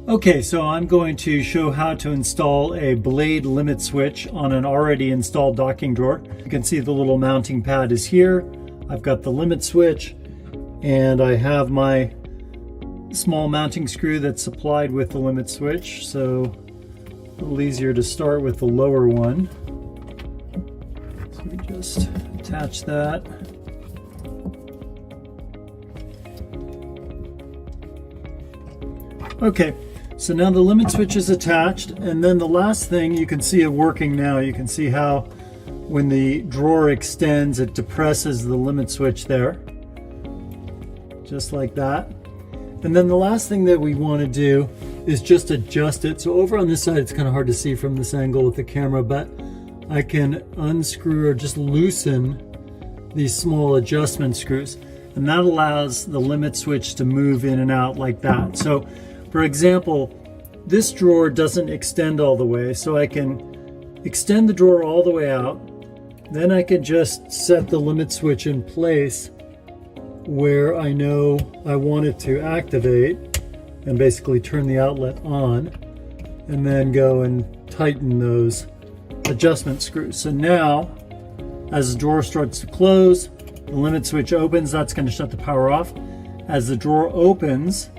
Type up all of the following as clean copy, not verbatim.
Okay, so I'm going to show how to install a blade limit switch on an already installed docking drawer. You can see the little mounting pad is here. I've got the limit switch and I have my small mounting screw that's supplied with the limit switch, so a little easier to start with the lower one. So we just attach that. Okay, so now the limit switch is attached, and then the last thing, you can see it working now. You can see how when the drawer extends, it depresses the limit switch there, just like that. And then the last thing that we want to do is just adjust it. So over on this side, it's kind of hard to see from this angle with the camera, but I can unscrew or just loosen these small adjustment screws, and that allows the limit switch to move in and out like that. So for example, this drawer doesn't extend all the way, so I can extend the drawer all the way out. Then I can just set the limit switch in place where I know I want it to activate and basically turn the outlet on, and then go and tighten those adjustment screws. So now, as the drawer starts to close, the limit switch opens. That's going to shut the power off. As the drawer opens,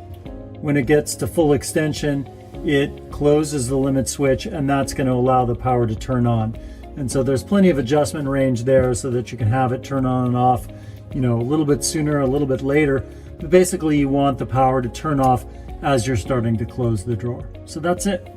when it gets to full extension, it closes the limit switch, and that's going to allow the power to turn on. And so there's plenty of adjustment range there so that you can have it turn on and off, you know, a little bit sooner, a little bit later. But basically you want the power to turn off as you're starting to close the drawer. So that's it.